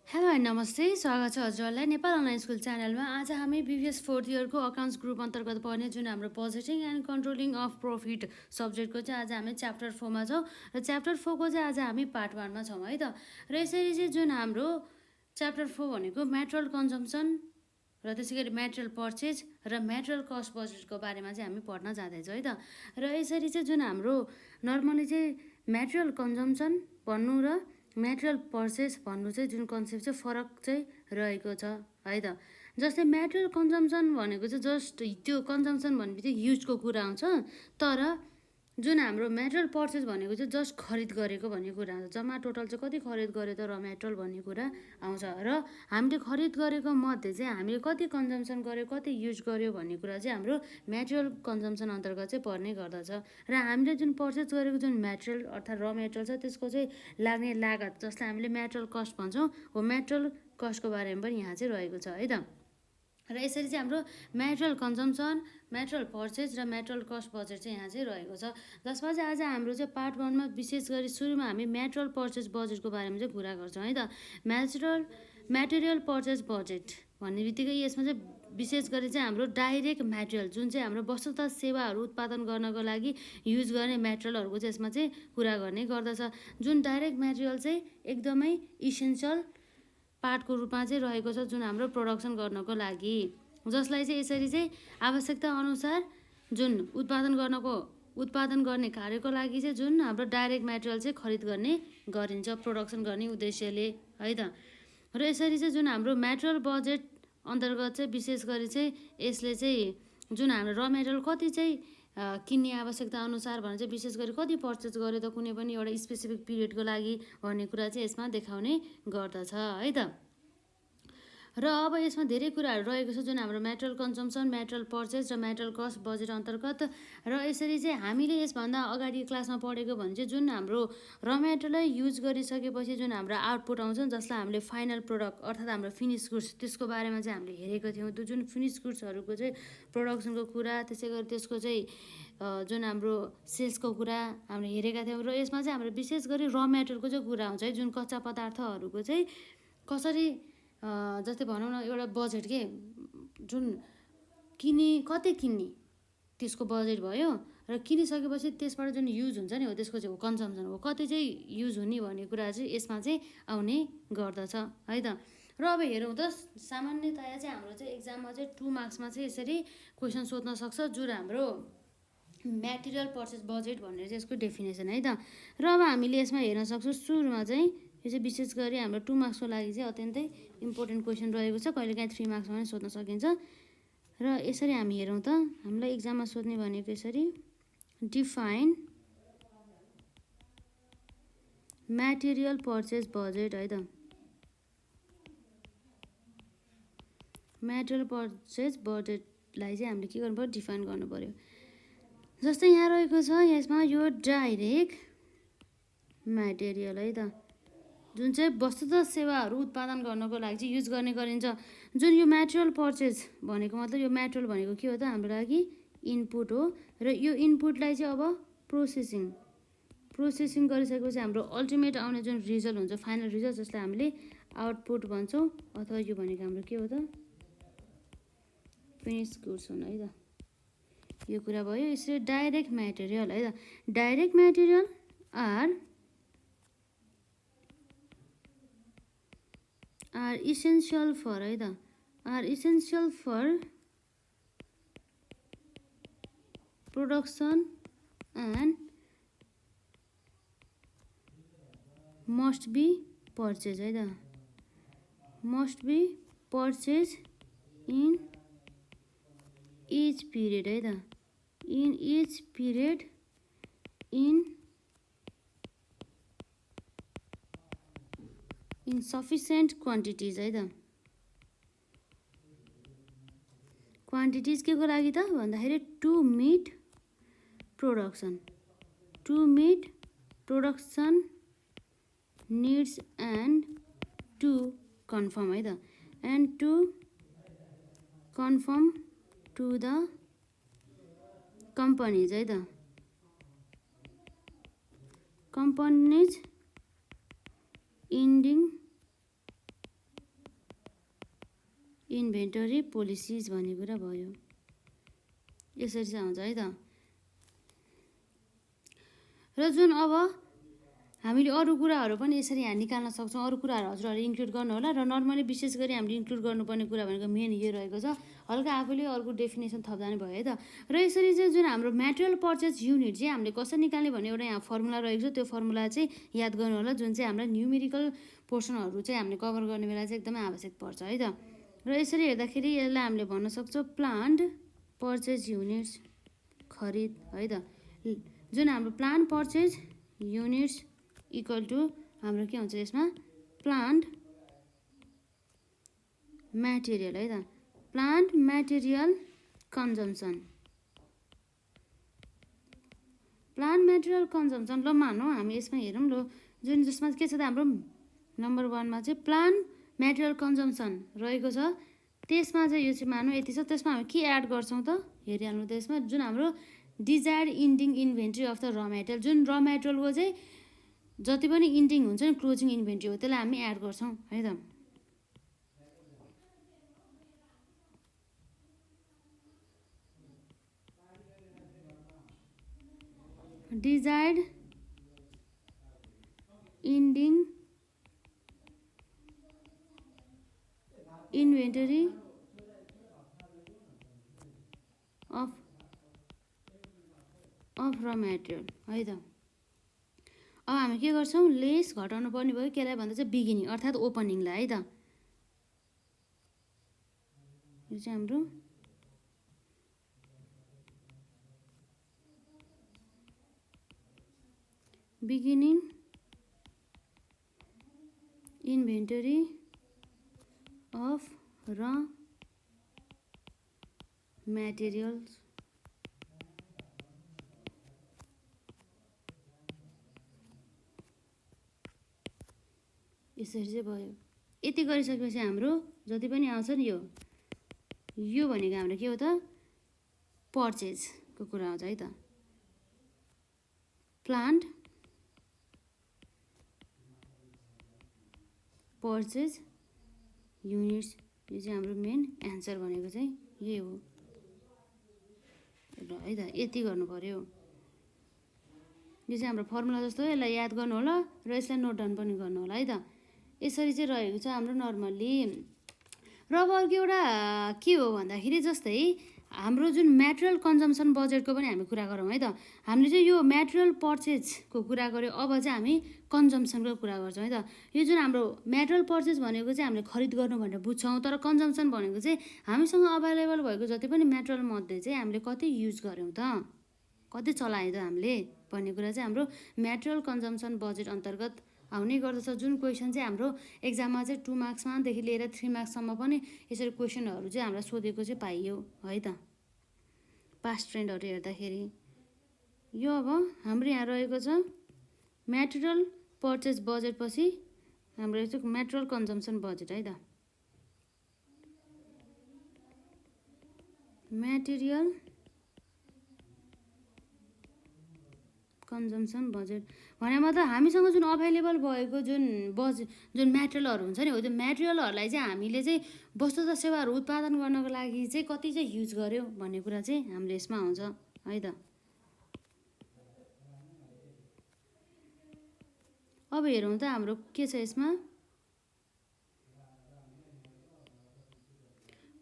Hello and नमस्ते, स्वागत छ हजुरहरूलाई नेपाल अनलाइन स्कुल च्यानलमा। आज हामी बिबिएस 4th इयरको अकाउन्ट्स ग्रुप अन्तर्गत पढ्ने जुन हाम्रो budgeting and controlling of profit सब्जेक्टको चाहिँ आज हामी च्याप्टर 4मा छौँ र च्याप्टर 4को चाहिँ आज हामी पार्ट 1मा छौँ है त। र यसरी चाहिँ जुन हाम्रो च्याप्टर 4 भनेको मेटेरियल कन्जम्सन र त्यसै गरी मेटेरियल पर्चेज र मेटेरियल कस्ट बजेटको बारेमा चाहिँ हामी पढ्न जाँदैछौँ है त। र यसरी चाहिँ जुन हाम्रो नर्मली चाहिँ मेटेरियल कन्जम्सन भन्नु र मेटेरियल पर्चेस भन्नु चाहिँ जुन कन्सेप्ट चाहिँ फरक चाहिँ रहेको छ है त। जस्तै मेटेरियल कन्जम्सन भनेको चाहिँ जस्ट त्यो कन्जम्सन भन्ने बित्तिकै युजको कुरा आउँछ, तर जुन हाम्रो मेटेरियल पर्चेस भनेको चाहिँ जस्ट खरिद गरेको भन्ने कुरा आउँछ। जम्मा टोटल चाहिँ कति खरिद गऱ्यो त र मेटेरियल भन्ने कुरा आउँछ र हामीले खरिद गरेको मध्ये चाहिँ हामीले कति कन्जम्सन गर्यो कति युज गर्यो भन्ने कुरा चाहिँ हाम्रो मेटेरियल कन्जम्सन अन्तर्गत चाहिँ पर्ने गर्दछ। र हामीले जुन पर्चेस गरेको जुन मेटेरियल अर्थात् र मेटेरियल छ त्यसको चाहिँ लाग्ने लागत जसलाई हामीले मेटेरियल कस्ट भन्छौँ हो मेटेरियल कस्टको बारेमा पनि यहाँ चाहिँ रहेको छ है त। र यसरी चाहिँ हाम्रो मेटेरियल कन्जम्सन मेटेरियल पर्चेज र मेटेरियल कस्ट बजेट चाहिँ यहाँ चाहिँ रहेको छ। जसमा चाहिँ आज हाम्रो चाहिँ पार्ट 1मा विशेष गरी सुरुमा हामी मेटेरियल पर्चेज बजेटको बारेमा चाहिँ कुरा गर्छौँ है त। मेटेरियल पर्चेज बजेट भन्ने बित्तिकै यसमा चाहिँ विशेष गरी चाहिँ हाम्रो डाइरेक्ट मेटेरियल जुन चाहिँ हाम्रो वस्तु तथा सेवाहरू उत्पादन गर्नको लागि युज गर्ने मेटेरियलहरूको चाहिँ यसमा चाहिँ कुरा गर्ने गर्दछ। जुन डाइरेक्ट मेटेरियल चाहिँ एकदमै इसेन्सियल पार्टको रूपमा चाहिँ रहेको छ जुन हाम्रो प्रोडक्सन गर्नको लागि, जसलाई चाहिँ यसरी चाहिँ आवश्यकता अनुसार जुन उत्पादन गर्ने कार्यको लागि चाहिँ जुन हाम्रो डाइरेक्ट मेटेरियल चाहिँ खरिद गर्ने गरिन्छ प्रोडक्सन गर्ने उद्देश्यले है त। र यसरी चाहिँ जुन हाम्रो मेटेरियल बजेट अन्तर्गत चाहिँ विशेष गरी चाहिँ यसले चाहिँ जुन हाम्रो र मेटेरियल कति चाहिँ किन्ने आवश्यकता अनुसार भनेर चाहिँ विशेष गरी कति पर्चेस गर्यो त कुनै पनि एउटा स्पेसिफिक पिरियडको लागि भन्ने कुरा चाहिँ यसमा देखाउने गर्दछ है त। र अब यसमा धेरै कुराहरू रहेको छ जुन हाम्रो मेटेरियल कन्जम्सन मेटेरियल पर्चेस र मेटेरियल कस्ट बजेट अन्तर्गत। र यसरी चाहिँ हामीले यसभन्दा अगाडि क्लासमा पढेको भने चाहिँ जुन हाम्रो र मेटेरियललाई युज गरिसकेपछि जुन हाम्रो आउटपुट आउँछ जसलाई हामीले फाइनल प्रोडक्ट अर्थात् हाम्रो फिनिस गुड्स त्यसको बारेमा चाहिँ हामीले हेरेको थियौँ। त्यो जुन फिनिस गुड्सहरूको चाहिँ प्रोडक्सनको कुरा त्यसै गरी त्यसको चाहिँ जुन हाम्रो सेल्सको कुरा हामीले हेरेका थियौँ। र यसमा चाहिँ हाम्रो विशेष गरी र मेटेरियलको चाहिँ कुरा आउँछ है, जुन कच्चा पदार्थहरूको चाहिँ कसरी जस्तै भनौँ न एउटा बजेट के जुन कति किन्ने त्यसको बजेट भयो र किनिसकेपछि त्यसबाट जुन युज हुन्छ नि हो त्यसको चाहिँ हो कन्जम्सन हो कति चाहिँ युज हुने भन्ने कुरा चाहिँ यसमा चाहिँ आउने गर्दछ है त। र अब हेरौँ त सामान्यतया चाहिँ हाम्रो चाहिँ एक्जाममा चाहिँ 2 मार्क्समा चाहिँ यसरी क्वेसन सोध्न सक्छ जुन हाम्रो मेटेरियल पर्चेस बजेट भनेर चाहिँ यसको डेफिनेसन है त। र अब हामीले यसमा हेर्न सक्छौँ सुरुमा चाहिँ यो चाहिँ विशेष गरी हाम्रो 2 मार्क्सको लागि चाहिँ अत्यन्तै इम्पोर्टेन्ट क्वेसन रहेको छ, कहिलेकाहीँ 3 मार्क्समा पनि सोध्न सकिन्छ। र यसरी हामी हेरौँ त हामीलाई एक्जाममा सोध्ने भनेको यसरी डिफाइन मेटेरियल पर्चेस बजेट है त। मेटेरियल पर्चेस बजेटलाई चाहिँ हामीले के गर्नु पर्यो डिफाइन गर्नु पर्यो। जस्तै यहाँ रहेको छ यसमा यो डाइरेक्ट मेटेरियल है त जुन चाहिँ वस्तु तथा सेवाहरू उत्पादन गर्नको लागि चाहिँ युज गर्ने गरिन्छ। जुन यो मेटेरियल पर्चेस भनेको मतलब यो मेटेरियल भनेको के हो त हाम्रो लागि इनपुट हो र यो इनपुटलाई चाहिँ अब प्रोसेसिङ गरिसकेपछि हाम्रो अल्टिमेट आउने जुन रिजल्ट हुन्छ फाइनल रिजल्ट जसलाई हामीले आउटपुट भन्छौँ अथवा यो भनेको हाम्रो के हो त फिनिस गुड्स हुन् है त। यो कुरा भयो। यसरी डाइरेक्ट मेटेरियल है त direct material are essential for है त are essential for production and must be purchased है त must be purchased in each period है त in each period in sufficient quantities है त। क्वान्टिटिज के को लागि त भन्दाखेरि to meet production needs and to confirm है त and to confirm to the companies है त कम्पनीज ending इन्भेन्टरी पोलिसिज भन्ने कुरा भयो। यसरी चाहिँ आउँछ है त। र जुन अब हामीले अरू कुराहरू पनि यसरी यहाँ निकाल्न सक्छौँ। अरू कुराहरू हजुरहरूले इन्क्लुड गर्नु होला। र नर्मली विशेष गरी हामीले इन्क्लुड गर्नुपर्ने कुरा भनेको मेन यो रहेको छ। हल्का आफूले अर्को डेफिनेसन थप्दा नि भयो है त। र यसरी चाहिँ जुन हाम्रो मेटेरियल पर्चेज युनिट चाहिँ हामीले कसरी निकाल्ने भन्ने एउटा यहाँ फर्मुला रहेको छ। त्यो फर्मुला चाहिँ याद गर्नु होला, जुन चाहिँ हामीलाई न्युमेरिकल पोर्सनहरू चाहिँ हामीले कभर गर्ने बेला चाहिँ एकदमै आवश्यक पर्छ है त। र यसरी हेर्दाखेरि यसलाई हामीले भन्न सक्छौँ प्लान्ड पर्चेज युनिट्स खरिद है त। जुन हाम्रो plant purchase units equal to हाम्रो के हुन्छ यसमा प्लान्ट म्याटेरियल है त। Plant material consumption. Plant material consumption ल मानौँ हामी यसमा हेरौँ ल, जुन जसमा के छ त हाम्रो नम्बर 1 मा चाहिँ प्लान्ट म्याटेरियल कन्जम्सन रहेको छ। त्यसमा चाहिँ यो चाहिँ मानौँ यति छ। त्यसमा हामी के एड गर्छौँ त हेरिहाल्नु त। यसमा जुन हाम्रो desired ending inventory of the र मेटेरियल, जुन र मेटेरियलको चाहिँ जति पनि इन्डिङ हुन्छ नि क्लोजिङ इन्भेन्ट्री हो, त्यसलाई हामी एड गर्छौँ है त। Desired ending inventory of raw material है त। अब हामी के गर्छौँ लेस घटाउनु पर्ने भयो। केलाई भन्दा चाहिँ बिगिनिङ अर्थात् ओपनिङलाई है त। यो चाहिँ हाम्रो बिगिनिङ इन्भेन्टरी अफ र मेटेरियल्स यसरी चाहिँ भयो। यति गरिसकेपछि हाम्रो जति पनि आउँछ नि यो भनेको हाम्रो के हो त पर्चेजको कुरा आउँछ है त। प्लान्ट पर्चेज युनिट्स यो चाहिँ हाम्रो मेन एन्सर भनेको चाहिँ यही हो ल है त। यति गर्नु पर्यो। यो चाहिँ हाम्रो फर्मुला जस्तो हो, यसलाई याद गर्नु होला र यसलाई नोट डाउन पनि गर्नु होला है त। यसरी चाहिँ रहेको छ हाम्रो नर्मल्ली। र अब अर्को एउटा के हो भन्दाखेरि जस्तै हाम्रो जुन मेटेरियल कन्जम्सन बजेटको पनि हामी कुरा गरौँ है त। हामीले चाहिँ यो मेटेरियल पर्चेजको कुरा गऱ्यो, अब चाहिँ हामी कन्जम्सनको कुरा गर्छौँ है त। यो जुन हाम्रो मेटेरियल पर्चेज भनेको चाहिँ हामीले खरिद गर्नु भनेर बुझ्छौँ, तर कन्जम्सन भनेको चाहिँ हामीसँग अभाइलेबल भएको जति पनि मेटेरियल मध्ये चाहिँ हामीले कति युज गऱ्यौँ त, कति चलायौँ त हामीले भन्ने कुरा चाहिँ हाम्रो मेटेरियल कन्जम्सन बजेट अन्तर्गत आउने गर्दछ। जुन क्वेसन चाहिँ हाम्रो एक्जाममा चाहिँ 2 मार्क्समादेखि लिएर 3 मार्क्ससम्म पनि यसरी क्वेसनहरू चाहिँ हामीलाई सोधेको चाहिँ पाइयो है त पास्ट ट्रेन्डहरू हेर्दाखेरि। यो अब हाम्रो यहाँ रहेको छ मेटेरियल पर्चेज बजेट पछि हाम्रो चाहिँ मेटेरियल कन्जम्सन बजेट है त। मेटेरियल कन्जम्सन बजेट भने मतलब हामीसँग जुन अभाइलेबल भएको जुन मेटेरियलहरू हुन्छ नि हो, त्यो मेटेरियलहरूलाई चाहिँ हामीले चाहिँ वस्तु तथा सेवाहरू उत्पादन गर्नको लागि चाहिँ कति चाहिँ युज गर्यो भन्ने कुरा चाहिँ हामीले यसमा आउँछ है त। अब हेरौँ त हाम्रो के छ यसमा।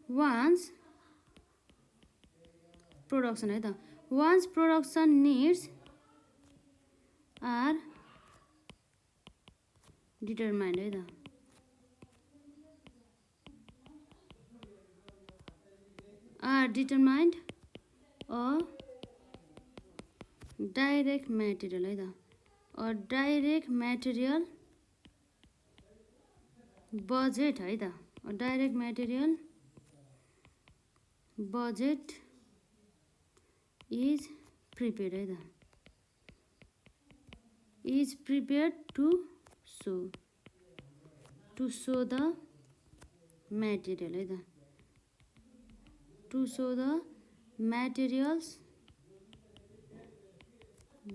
वान्स प्रोडक्सन है त। Once production needs are determined है त। Are determined a direct material है त। अ डाइरेक्ट मेटेरियल बजेट है त। A direct material budget is prepared है त। is prepared to show the material है त। to show the materials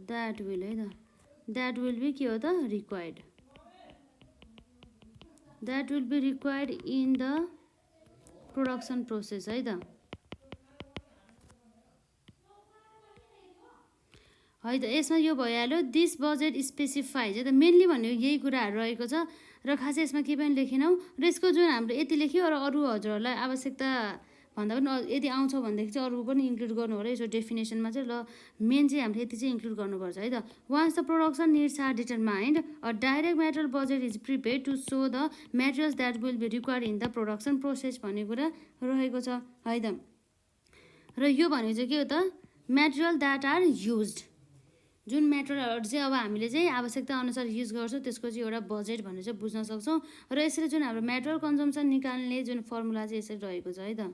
that will है त। that will be के हो त required, that will be required in the production process है त है त। यसमा यो भइहाल्यो, दिस बजेट स्पेसिफाइज है त, मेनली भनेको यही कुराहरू रहेको छ र खासै यसमा केही पनि लेखेनौँ। र यसको जुन हाम्रो यति लेख्यो र अरू हजुरहरूलाई आवश्यकता भन्दा पनि यदि आउँछ भनेदेखि चाहिँ अरू पनि इन्क्लुड गर्नु होला यसो डेफिनेसनमा चाहिँ। ल मेन चाहिँ हामीले यति चाहिँ इन्क्लुड गर्नुपर्छ है त। Once the production needs are determined a direct material budget is prepare to show the materials that will be required in the production process भन्ने कुरा रहेको छ है त। र यो भनेको चाहिँ के हो त, मेटेरियल द्याट आर युज्ड, जुन मेटेरियलहरू चाहिँ अब हामीले चाहिँ आवश्यकता अनुसार युज गर्छौँ त्यसको चाहिँ एउटा बजेट भनेर चाहिँ बुझ्न सक्छौँ। र यसरी जुन हाम्रो मेटेरियल कन्जम्सन निकाल्ने जुन फर्मुला चाहिँ यसरी रहेको छ है त,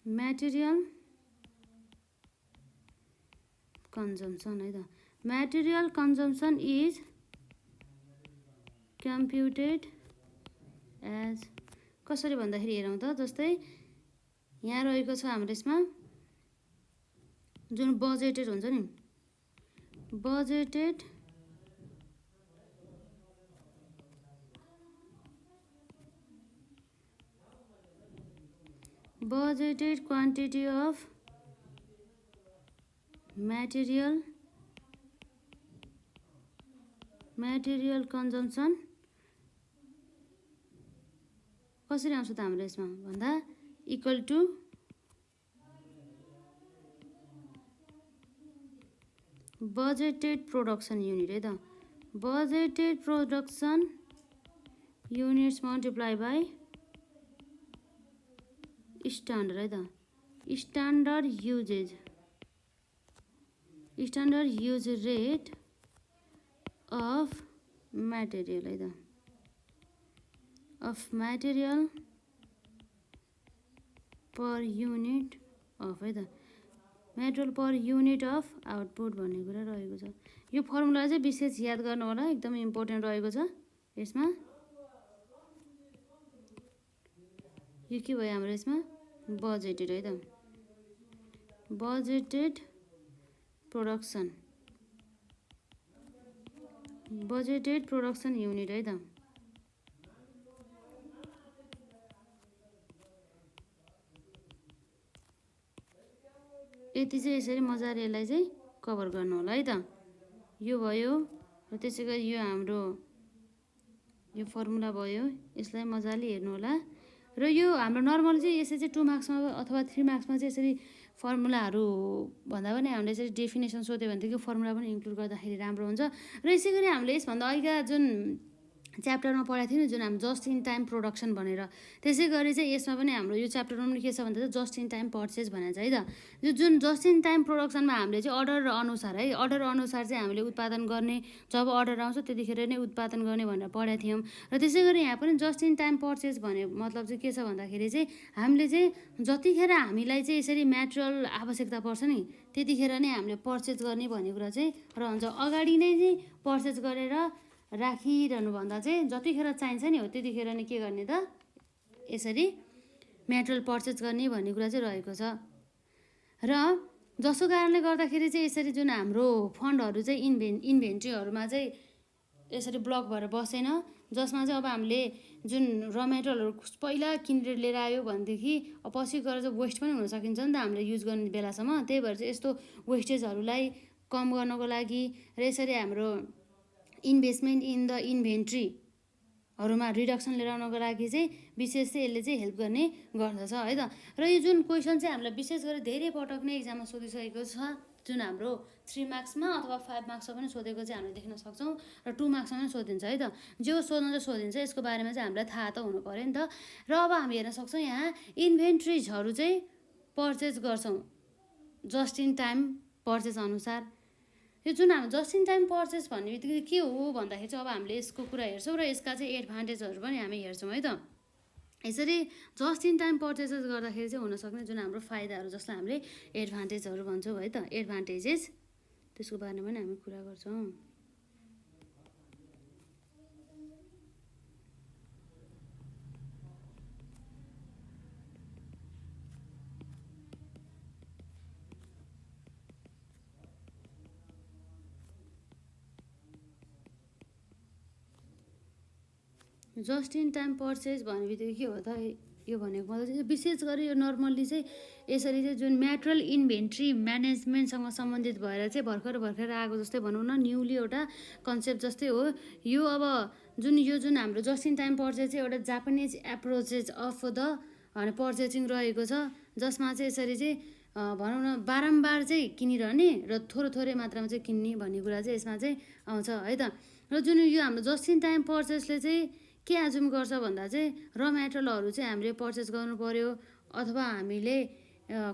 मेटेरियल कन्जम्सन है त। Material consumption is computed as, कसरी भन्दाखेरि हेरौँ त, जस्तै यहाँ रहेको छ हाम्रो यसमा जुन बजेटेड हुन्छ नि, budgeted quantity of material consumption कसरी आउँछ त हाम्रो यसमा भन्दा, equal to budgeted production unit है त। Budgeted production units multiply by standard है त, standard use rate of material है त, of material per unit of है त, material per unit of output भन्ने कुरा रहेको छ। यो फर्मुला चाहिँ विशेष याद गर्नु होला, एकदमै इम्पोर्टेन्ट रहेको छ यसमा। यो के भयो हाम्रो यसमा बजेटेड है त, बजेटेड प्रोडक्सन युनिट है त। यति चाहिँ यसरी मजाले यसलाई चाहिँ कभर गर्नु होला है त। यो भयो र त्यसै गरी यो हाम्रो यो फर्मुला भयो, यसलाई मजाले हेर्नु होला। र यो हाम्रो नर्मल चाहिँ यसरी चाहिँ 2 मार्क्समा अथवा 3 मार्क्समा चाहिँ यसरी फर्मुलाहरू भन्दा पनि हामीले यसरी डेफिनेसन सोध्यो भनेदेखि फर्मुला पनि इन्क्लुड गर्दाखेरि राम्रो हुन्छ। र यसै गरी हामीले यसभन्दा अघिका जुन च्याप्टरमा पढाएको थियो नि जुन हाम्रो जस्ट इन टाइम प्रोडक्सन भनेर, त्यसै गरी चाहिँ यसमा पनि हाम्रो यो च्याप्टरमा पनि के छ भन्दा चाहिँ जस्ट इन टाइम पर्चेज भनेर छ है त। यो जुन जस्ट इन टाइम प्रोडक्सनमा हामीले चाहिँ अर्डर अनुसार है, अर्डर अनुसार चाहिँ हामीले उत्पादन गर्ने, जब अर्डर आउँछ त्यतिखेर नै उत्पादन गर्ने भनेर पढाएको थियौँ। र त्यसै गरी यहाँ पनि जस्ट इन टाइम पर्चेज भने मतलब चाहिँ के छ भन्दाखेरि चाहिँ हामीले चाहिँ जतिखेर हामीलाई चाहिँ यसरी मेटेरियल आवश्यकता पर्छ नि त्यतिखेर नै हामीले पर्चेज गर्ने भन्ने कुरा चाहिँ रहन्छ। अगाडि नै चाहिँ पर्चेज गरेर राखिरहनु भन्दा चाहिँ जतिखेर चाहिन्छ नि हो त्यतिखेर नै के गर्ने त, यसरी मेटेरियल पर्चेज गर्ने भन्ने कुरा चाहिँ रहेको छ। र जसको कारणले गर्दाखेरि चाहिँ यसरी जुन हाम्रो फन्डहरू चाहिँ इन्भेन्ट्रीहरूमा चाहिँ यसरी ब्लक भएर बसेन, जसमा चाहिँ अब हामीले जुन र मेटेरियलहरू पहिला किनेर लिएर आयो भनेदेखि पछि गएर चाहिँ वेस्ट पनि हुन सकिन्छ नि त हामीले युज गर्ने बेलासम्म। त्यही भएर चाहिँ यस्तो वेस्टेजहरूलाई कम गर्नको लागि र यसरी हाम्रो इन्भेस्टमेन्ट इन द इन्भेन्ट्रीहरूमा रिडक्सन लिएर आउनको लागि चाहिँ विशेष चाहिँ यसले चाहिँ हेल्प गर्ने गर्दछ है त। र यो जुन क्वेसन चाहिँ हामीलाई विशेष गरी धेरै पटक नै एक्जाममा सोधिसकेको छ, जुन हाम्रो 3 मार्क्समा अथवा 5 मार्क्समा पनि सोधेको चाहिँ हामीले देख्न सक्छौँ र 2 मार्क्समा पनि सोधिन्छ है त। जो सोध्न चाहिँ सोधिन्छ यसको बारेमा चाहिँ हामीलाई थाहा त हुनु पऱ्यो नि त। र अब हामी हेर्न सक्छौँ यहाँ इन्भेन्ट्रिजहरू चाहिँ पर्चेज गर्छौँ जस्ट इन टाइम पर्चेज अनुसार। यो जुन हाम्रो जस्ट इन टाइम पर्चेस भन्ने बित्तिकै के हो भन्दाखेरि चाहिँ अब हामीले यसको कुरा हेर्छौँ र यसका चाहिँ एडभान्टेजहरू पनि हामी हेर्छौँ है त। यसरी जस्ट इन टाइम पर्चेसेस गर्दाखेरि चाहिँ हुनसक्ने जुन हाम्रो फाइदाहरू जसलाई हामीले एडभान्टेजहरू भन्छौँ है त, एडभान्टेजेस, त्यसको बारेमा पनि हामी कुरा गर्छौँ। जस्ट इन टाइम पर्चेज भन्ने बित्तिकै के हो त यो भनेको मतलब चाहिँ विशेष गरी यो नर्मल्ली चाहिँ यसरी चाहिँ जुन म्याटेरियल इन्भेन्ट्री म्यानेजमेन्टसँग सम्बन्धित भएर चाहिँ भर्खर भर्खर आएको जस्तै भनौँ न न्युली एउटा कन्सेप्ट जस्तै हो यो। अब जुन हाम्रो जस्ट इन टाइम पर्चेज चाहिँ एउटा जापानिज एप्रोचेज अफ द पर्चेसिङ रहेको छ, जसमा चाहिँ यसरी चाहिँ भनौँ न बारम्बार चाहिँ किनिरहने र थोरै थोरै मात्रामा चाहिँ किन्ने भन्ने कुरा चाहिँ यसमा चाहिँ आउँछ है त। र जुन यो हाम्रो जस्ट इन टाइम पर्चेसले चाहिँ के एजुम गर्छ भन्दा चाहिँ र मेटेरियलहरू चाहिँ हामीले पर्चेस गर्नु पऱ्यो अथवा हामीले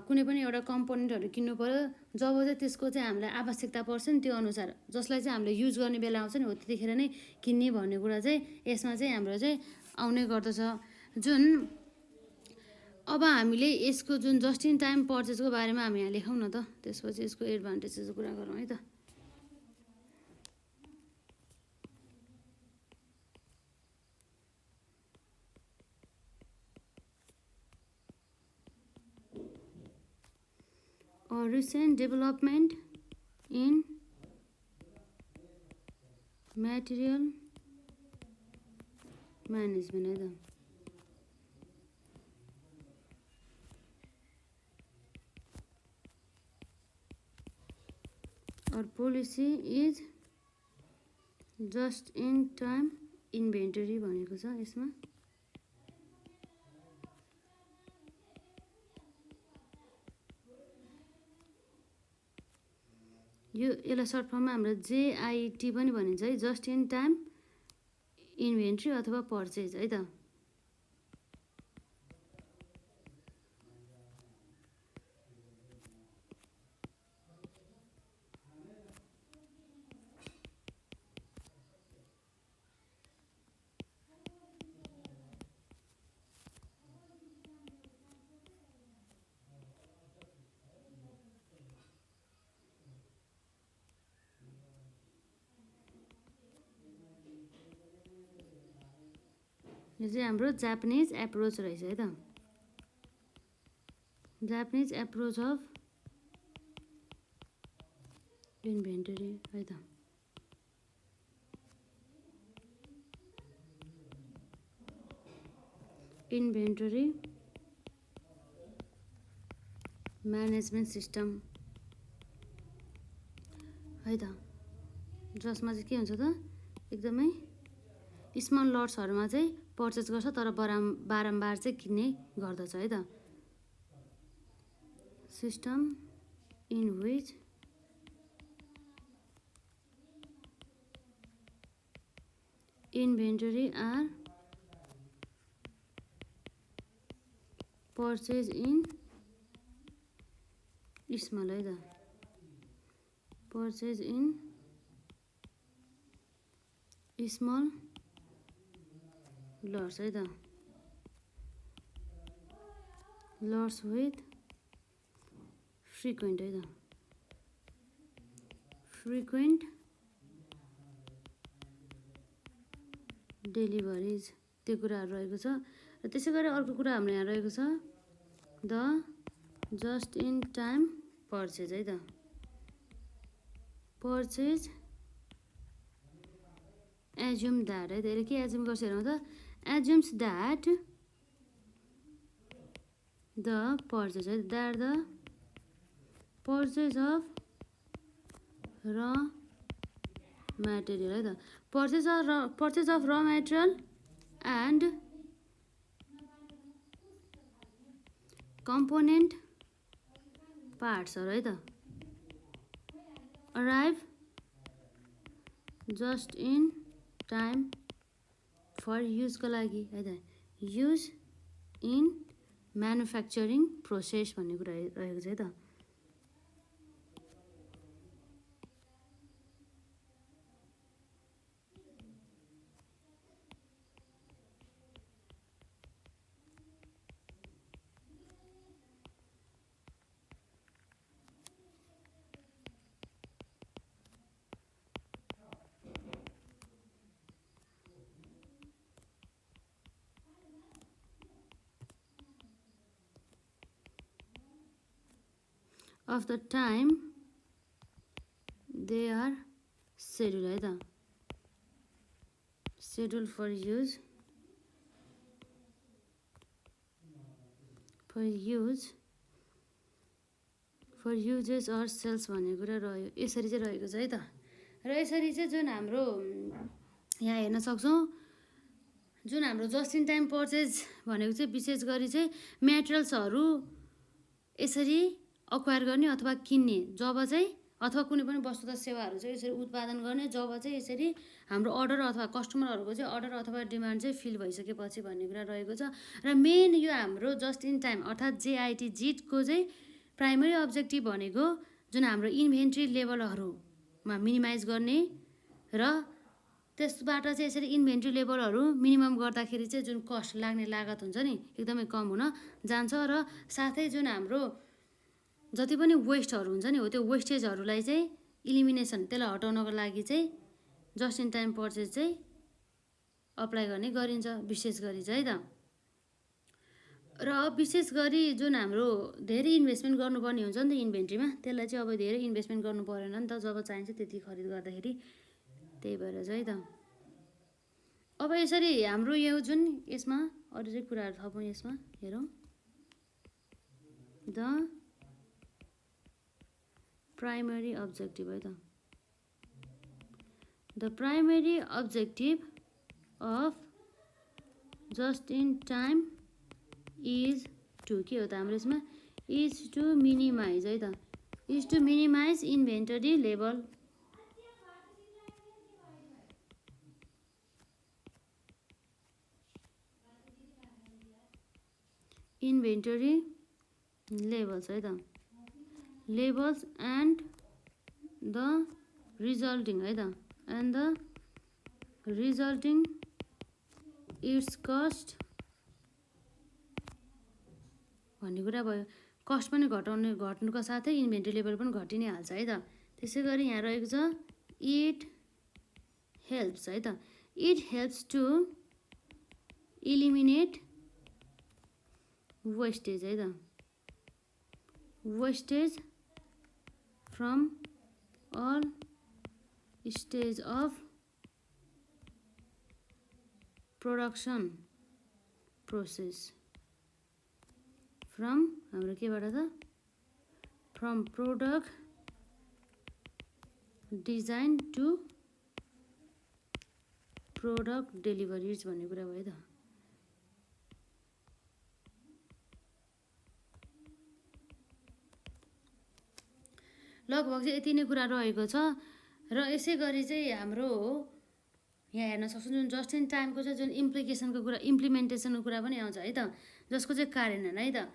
कुनै पनि एउटा कम्पोनेन्टहरू किन्नु पऱ्यो जब चाहिँ त्यसको चाहिँ हामीलाई आवश्यकता पर्छ नि त्यो अनुसार जसलाई चाहिँ हामीले युज गर्ने बेला आउँछ नि हो त्यतिखेर नै किन्ने भन्ने कुरा चाहिँ यसमा चाहिँ हाम्रो चाहिँ आउने गर्दछ। जुन अब हामीले यसको जुन जस्ट इन टाइम पर्चेसको बारेमा हामी यहाँ लेखौँ न त, त्यसपछि यसको एडभान्टेजेसको कुरा गरौँ है त। A recent development in material management है त। और policy is just in time inventory भनेको छ यसमा। यो यसलाई सर्ट फर्ममा हाम्रो जेआइटी पनि भनिन्छ है, जस्ट इन टाइम इन्भेन्ट्री अथवा पर्चेज है त। यो चाहिँ हाम्रो जापानिज एप्रोच रहेछ है त, जापानिज एप्रोच अफ इन्भेन्टरी है त। इन्भेन्टरी म्यानेजमेन्ट सिस्टम है त, जसमा चाहिँ के हुन्छ त एकदमै स्मल लट्सहरूमा चाहिँ पर्चेस गर्छ तर बारम्बार चाहिँ किन्ने गर्दछ है त। System in which inventory are purchase in small है त, पर्चेज इन स्मल लट्स है त, लट्स विथ फ्रिक्वेन्ट है त, फ्रिक्वेन्ट डेलिभरिज त्यो कुराहरू रहेको छ। र त्यसै गरी अर्को कुरा हाम्रो यहाँ रहेको छ the just in time purchase है त, पर्चेज एज्युम द्याट है त। यसले के एज्युम गर्छ हेरौँ त, एज्युम्स द्याट द पर्चेज है, that the purchase of raw material है त, purchase of raw material and component पार्ट्सहरू है त arrive just in time for युजको लागि है त, युज इन म्यानुफ्याक्चरिङ प्रोसेस भन्ने कुरा रहेको छ है त। of the time they are scheduled है त, schedule for use for uses or sales भन्ने कुरा रह्यो। यसरी चाहिँ रहेको छ है त। र यसरी चाहिँ जुन हाम्रो यहाँ हेर्न सक्छौँ, जुन हाम्रो जस्ट इन टाइम पर्चेज भनेको चाहिँ विशेष गरी चाहिँ मेटेरियल्सहरू यसरी अक्वायर गर्ने अथवा किन्ने, जब चाहिँ अथवा कुनै पनि वस्तु तथा सेवाहरू चाहिँ यसरी उत्पादन गर्ने जब चाहिँ यसरी हाम्रो अर्डर अथवा कस्टमरहरूको चाहिँ अर्डर अथवा डिमान्ड चाहिँ फिल भइसकेपछि भन्ने कुरा रहेको छ। र मेन यो हाम्रो जस्ट इन टाइम अर्थात् जेआइटी जिटको चाहिँ प्राइमरी अब्जेक्टिभ भनेको जुन हाम्रो इन्भेन्ट्री लेभलहरूमा मिनिमाइज गर्ने र त्यसबाट चाहिँ यसरी इन्भेन्ट्री लेभलहरू मिनिमम गर्दाखेरि चाहिँ जुन कस्ट लाग्ने लागत हुन्छ नि एकदमै कम हुन जान्छ। र साथै जुन हाम्रो जति पनि वेस्टहरू हुन्छ नि हो त्यो वेस्टेजहरूलाई चाहिँ इलिमिनेसन त्यसलाई हटाउनको लागि चाहिँ जस्ट इन टाइम पर्चेज चाहिँ अप्लाई गर्ने गरिन्छ विशेष गरी चाहिँ है त। र विशेष गरी जुन हाम्रो धेरै इन्भेस्टमेन्ट गर्नुपर्ने हुन्छ नि त इन्भेन्ट्रीमा, त्यसलाई चाहिँ अब धेरै इन्भेस्टमेन्ट गर्नु परेन नि त, जब चाहिन्छ त्यति खरिद गर्दाखेरि, त्यही भएर चाहिँ है त। अब यसरी हाम्रो यो जुन यसमा अरू चाहिँ कुराहरू थपौँ, यसमा हेरौँ द प्राइमरी अब्जेक्टिभ है त। The primary objective of just in time is to के हो त हाम्रो यसमा इज टु मिनिमाइज है त, is to minimise inventory level levels है त, लेभल्स एन्ड द रिजल्टिङ है त, and the resulting it's cost भन्ने कुरा भयो। कस्ट पनि घट्नुको साथै इन्भेन्ट्री लेभल पनि घटि नै हाल्छ है त। त्यसै गरी यहाँ रहेको छ इट हेल्प्स है त, it helps to eliminate wastage है त, wastage from all stage of production process, from हाम्रो केबाट त from product design to product deliveries भन्ने कुरा भयो त। लगभग चाहिँ यति नै कुरा रहेको छ। र यसै गरी चाहिँ हाम्रो यहाँ हेर्न सक्छौँ जुन जस्ट इन टाइमको चाहिँ जुन इम्प्लिकेसनको कुरा इम्प्लिमेन्टेसनको कुरा पनि आउँछ है त, जसको चाहिँ कार्यान्वयन है त।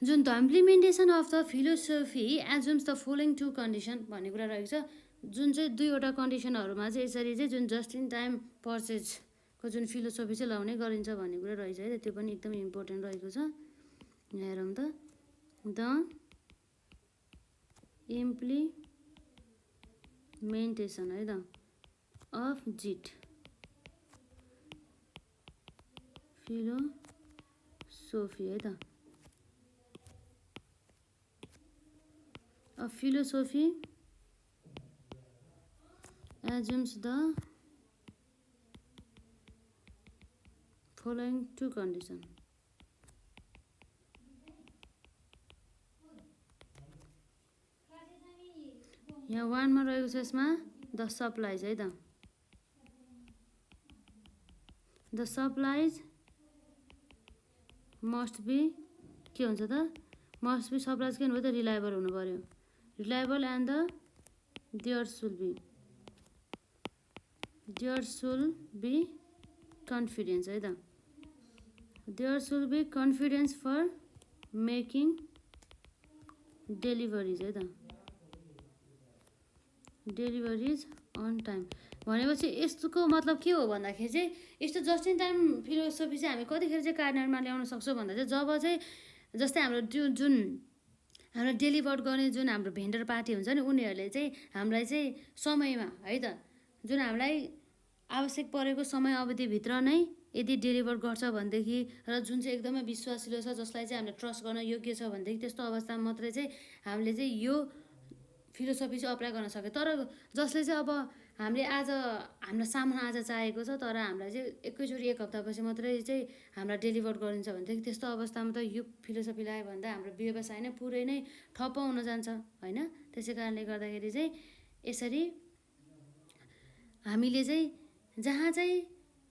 जुन the implementation of the philosophy assumes the following two condition भन्ने कुरा रहेको छ, जुन चाहिँ दुईवटा कन्डिसनहरूमा चाहिँ यसरी चाहिँ जुन जस्ट इन टाइम पर्चेजको जुन फिलोसफी चाहिँ लाउने गरिन्छ भन्ने कुरा रहेछ है त, त्यो पनि एकदम इम्पोर्टेन्ट रहेको छ। यहाँ हेरौँ त द इम्प्लिमेन्टेसन है त अफ जिट फिलोसोफी है त, a philosophy assumes the following two conditions. यहाँ वानमा रहेको छ यसमा द सप्लाइज है त, द सप्लाइज मस्ट बी के हुन्छ त, मस्ट बी सप्लाइज के हुनु भयो त रिलायबल हुनु पर्यो, reliable and the there should be confidence है त, there should be confidence for making deliveries है त, डेलिभरिज अन टाइम भनेपछि यस्तोको मतलब के हो भन्दाखेरि चाहिँ यस्तो जस्ट इन टाइम फिलोसफी चाहिँ हामी कतिखेर चाहिँ कार्यान्वयनमा ल्याउन सक्छौँ भन्दा चाहिँ जब चाहिँ जस्तै हाम्रो जुन हाम्रो डेलिभर गर्ने जुन हाम्रो भेन्डर पार्टी हुन्छ नि उनीहरूले चाहिँ हामीलाई चाहिँ समयमा है त जुन हामीलाई आवश्यक परेको समय अवधिभित्र नै यदि डेलिभर गर्छ भनेदेखि र जुन चाहिँ एकदमै विश्वासिलो छ जसलाई चाहिँ हामीले ट्रस्ट गर्न योग्य छ भनेदेखि त्यस्तो अवस्थामा मात्रै चाहिँ हामीले चाहिँ यो फिलोसफी चाहिँ अप्लाई गर्न सक्यो। तर जसले चाहिँ अब हामीले आज हाम्रो सामान आज चाहिएको छ तर हामीलाई चाहिँ एकैचोटि 1 हप्तापछि मात्रै चाहिँ हामीलाई डेलिभर गरिन्छ भनेदेखि त्यस्तो अवस्थामा त यो फिलोसफी लगायो भने त हाम्रो व्यवसाय नै पुरै नै ठप्प हुन जान्छ होइन। त्यसै कारणले गर्दाखेरि चाहिँ यसरी हामीले चाहिँ जहाँ चाहिँ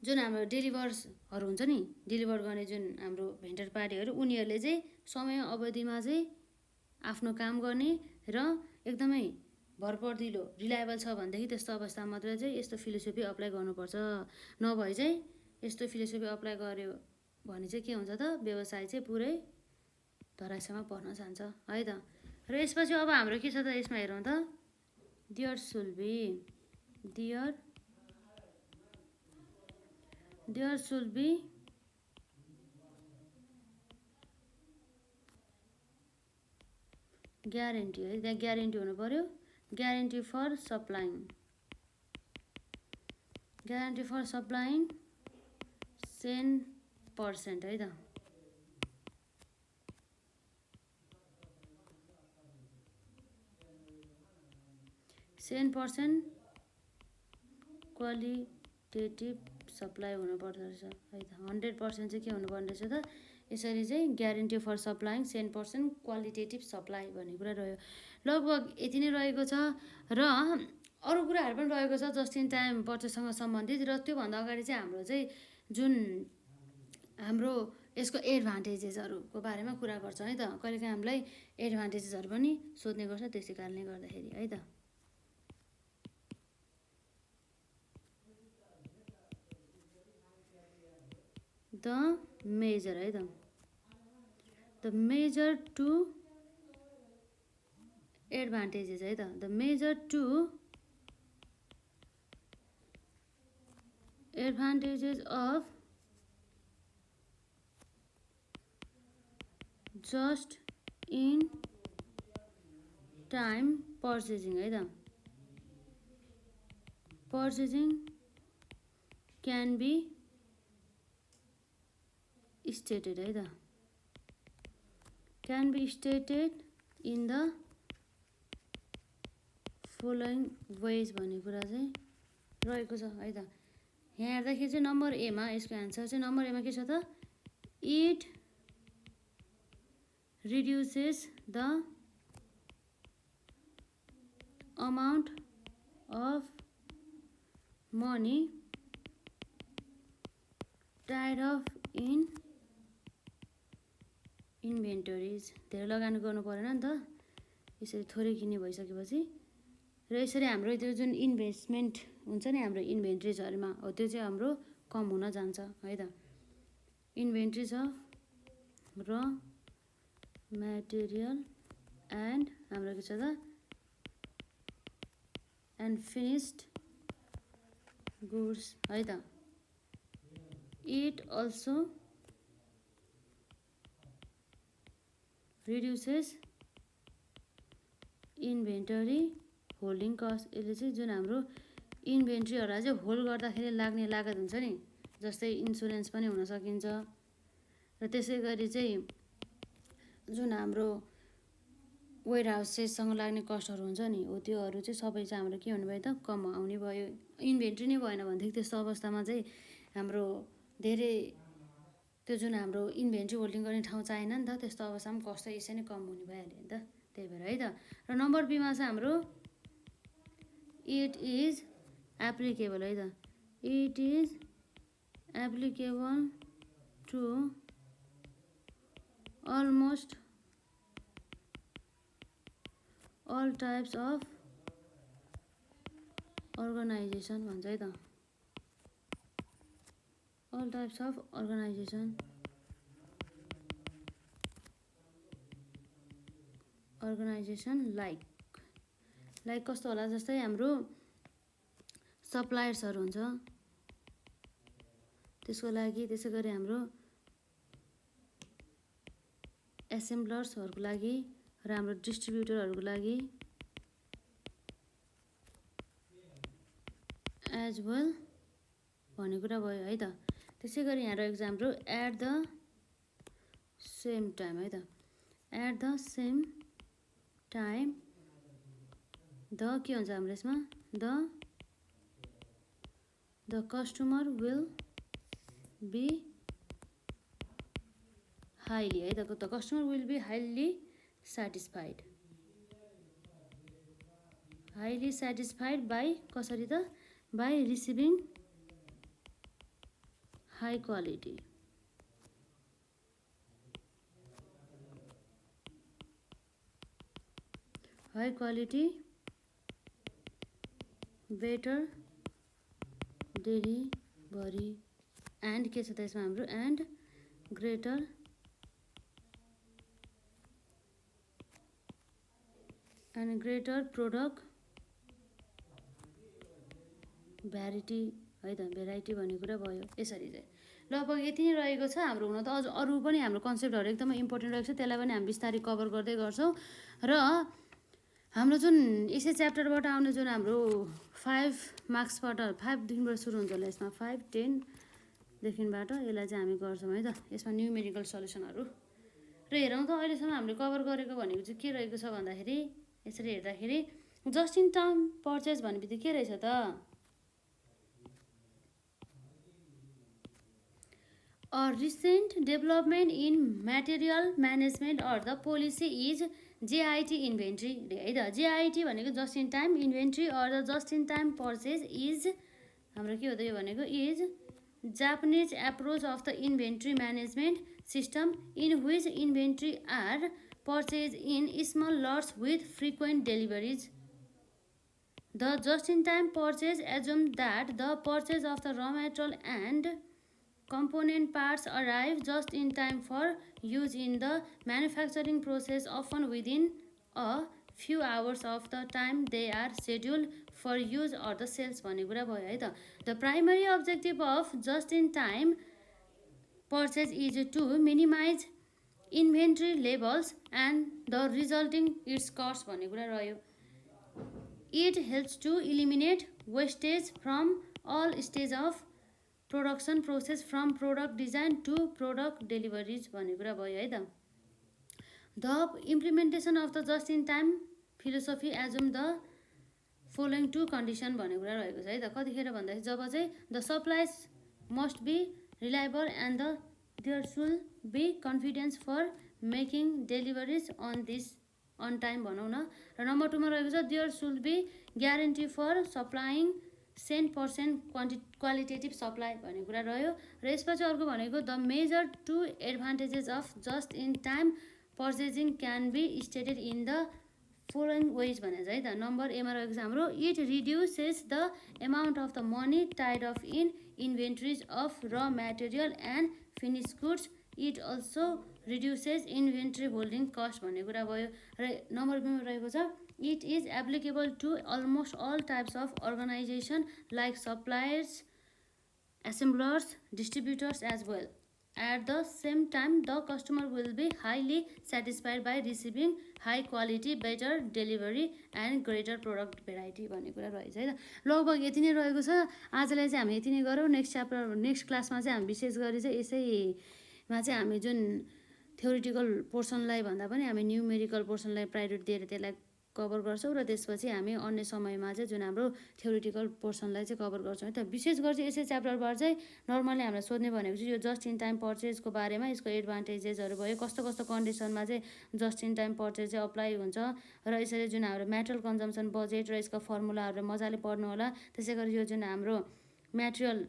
जुन हाम्रो डेलिभर्सहरू हुन्छ नि, डेलिभर गर्ने जुन हाम्रो भेन्डर पार्टीहरू उनीहरूले चाहिँ समय अवधिमा चाहिँ आफ्नो काम गर्ने र एकदमै भरपर्दिलो रिलायबल छ भनेदेखि त्यस्तो अवस्थामा मात्रै चाहिँ यस्तो फिलोसफी अप्लाई गर्नुपर्छ। नभए चाहिँ यस्तो फिलोसफी अप्लाई गर्यो भने चाहिँ के हुन्छ त व्यवसाय चाहिँ पुरै धराशामा पर्न जान्छ है त। र यसपछि अब हाम्रो के छ त यसमा हेरौँ त, देयर सुड बी ग्यारेन्टी है, त्यहाँ ग्यारेन्टी हुनु पऱ्यो, ग्यारेन्टी फर सप्लाइङ 100% है त। 100% क्वालिटेटिभ सप्लाई हुनुपर्दो रहेछ है त। 100% चाहिँ के हुनुपर्ने रहेछ त, यसरी चाहिँ guarantee for supplying 100% qualitative supply भन्ने कुरा रह्यो। लगभग यति नै रहेको छ र अरू कुराहरू पनि रहेको छ जस्ट इन टाइम पर्चेससँग सम्बन्धित। र त्योभन्दा अगाडि चाहिँ हाम्रो चाहिँ जुन हाम्रो यसको एडभान्टेजेसहरूको बारेमा कुरा गर्छ है त। कहिलेकाहीँ हामीलाई एडभान्टेजेसहरू पनि सोध्ने गर्छ, त्यसै कारणले गर्दाखेरि है त। द मेजर है त, द मेजर टु एडभान्टेजेस है त, the major two advantages of just in time purchasing है त। पर्चेसिङ क्यान बी स्टेटेड है त, can be stated in the following ways भन्ने कुरा चाहिँ रहेको छ है त। यहाँ हेर्दाखेरि चाहिँ नम्बर एमा यसको एन्सर चाहिँ नम्बर एमा के छ त, it reduces the amount of money tied up in inventories. धेरै लगानी गर्नु परेन नि त यसरी थोरै किन्ने भइसकेपछि। र यसरी हाम्रो त्यो जुन इन्भेस्टमेन्ट हुन्छ नि हाम्रो इन्भेन्ट्रिजहरूमा हो त्यो चाहिँ हाम्रो कम हुन जान्छ है त। इन्भेन्ट्री छ र मेटेरियल एन्ड हाम्रो के छ त एन्ड फिनिस्ड गुड्स है त। It also reduces inventory holding cost. यसले चाहिँ जुन हाम्रो इन्भेन्ट्रीहरूलाई चाहिँ होल्ड गर्दाखेरि लाग्ने लागत हुन्छ नि, जस्तै इन्सुरेन्स पनि हुन सकिन्छ। र त्यसै गरी चाहिँ जुन हाम्रो वेयर हाउसेससँग लाग्ने कस्टहरू हुन्छ नि हो त्योहरू चाहिँ सबै चाहिँ हाम्रो के हुने भयो त कम आउने भयो। इन्भेन्ट्री नै भएन भनेदेखि त्यस्तो अवस्थामा चाहिँ हाम्रो धेरै त्यो जुन हाम्रो इन्भेन्ट्री होल्डिङ गर्ने ठाउँ चाहिएन नि त, त्यस्तो अवस्थामा कस्ट चाहिँ यसै नै कम हुने भइहाल्यो नि त, त्यही भएर है त। र नम्बर बीमा चाहिँ हाम्रो इट इज एप्लिकेबल है त, it is applicable to almost all types of organisation भन्छ है त, all types of organisation like कस्तो होला, जस्तै हाम्रो सप्लायर्सहरू हुन्छ त्यसको लागि, त्यसै गरी हाम्रो एसेम्बलर्सहरूको लागि र हाम्रो डिस्ट्रिब्युटरहरूको लागि एज वेल भन्ने कुरा भयो है त। त्यसै गरी यहाँ रहेको छ हाम्रो एट द सेम टाइम है त, at the same time the के हुन्छ हाम्रो यसमा the the customer will be highly है the customer will be highly satisfied by कसरी त by receiving high quality better delivery and के छ त यसमा हाम्रो एन्ड ग्रेटर प्रोडक्ट भ्याराइटी है त भेराइटी भन्ने कुरा भयो यसरी चाहिँ लगभग यति नै रहेको छ हाम्रो हुन त अझ अरू पनि हाम्रो कन्सेप्टहरू एकदमै इम्पोर्टेन्ट रहेको छ त्यसलाई पनि हामी बिस्तारै कभर गर्दै गर्छौँ र हाम्रो जुन यसै च्याप्टरबाट आउने जुन हाम्रो 5 मार्क्सबाट 5 देखिबाट सुरु हुन्छ होला यसमा 5, 10देखिबाट यसलाई चाहिँ हामी गर्छौँ है त यसमा न्युमेरिकल सल्युसनहरू र हेरौँ त अहिलेसम्म हामीले कभर गरेको भनेको चाहिँ के रहेको छ भन्दाखेरि यसरी हेर्दाखेरि जस्ट इन टाइम पर्चेज भन्ने बित्तिकै के रहेछ त A recent development in material management or the policy is JIT inventory है त JIT भनेको just in time inventory or the just in time purchase is हाम्रो के हो त यो भनेको is Japanese approach of the inventory management system in which inventory are purchased in small lots with frequent deliveries. The just in time purchase assumes that the purchase of the raw material and component parts arrive just in time for use in the manufacturing process, often within a few hours of the time they are scheduled for use or the sales भन्ने कुरा भयो है त The primary objective of just in time purchase is to minimize inventory levels and the resulting its cost भन्ने कुरा रह्यो It helps to eliminate wastage from all stages of production process from product design to product deliveries भन्ने कुरा भयो है त The implementation of the just in time philosophy assume the following two condition भन्ने कुरा रहेको छ है त कतिखेर भन्दाखेरि जब चाहिँ the supplies must be reliable and there should be confidence for making deliveries on time भनौँ न र नम्बर 2 मा रहेको छ there should be guarantee for supplying 100% qualitative supply भन्ने कुरा रह्यो र यसपछि अर्को भनेको the major two advantages of just in time purchasing can be stated in the following ways भनेर है त नम्बर एमा रहेको छ हाम्रो it reduces the amount of the money tied up in inventories of raw material and finish goods it also reduces inventory holding cost भन्ने कुरा भयो र नम्बर बीमा रहेको छ It is applicable to almost all types of organization like suppliers, assemblers, distributors as well. At the same time, the customer will be highly satisfied by receiving high quality, better delivery and greater product variety भन्ने कुरा रहेछ है त लगभग यति नै रहेको छ आजलाई चाहिँ हामी यति नै गरौँ नेक्स्ट क्लासमा चाहिँ हामी विशेष गरी चाहिँ यसैमा चाहिँ हामी जुन थ्योरिटिकल पोर्सनलाई भन्दा पनि हामी न्युमेरिकल पोर्सनलाई प्रायोरिटी दिएर त्यसलाई कभर गर्छौँ र त्यसपछि हामी अन्य समयमा चाहिँ जुन हाम्रो थ्योरिटिकल पोर्सनलाई चाहिँ कभर गर्छौँ है त विशेष गरी चाहिँ यसै च्याप्टरबाट चाहिँ नर्मली हामीलाई सोध्ने भनेको चाहिँ यो जस्ट इन टाइम पर्चेजको बारेमा यसको एडभान्टेजेसहरू भयो कस्तो कस्तो कन्डिसनमा चाहिँ जस्ट इन टाइम पर्चेज चाहिँ अप्लाई हुन्छ र यसरी जुन हाम्रो मेटेरियल कन्जम्सन बजेट र यसको फर्मुलाहरू मजाले पढ्नु होला त्यसै गरी यो जुन हाम्रो मेटेरियल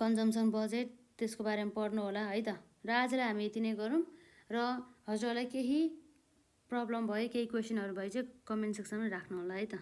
कन्जम्सन बजेट त्यसको बारेमा पढ्नु होला है त र आजलाई हामी यति नै गरौँ र हजुरहरूलाई केही प्रब्लम भयो केही क्वेसनहरू भयो चाहिँ कमेन्ट सेक्सनमा राख्नु होला है त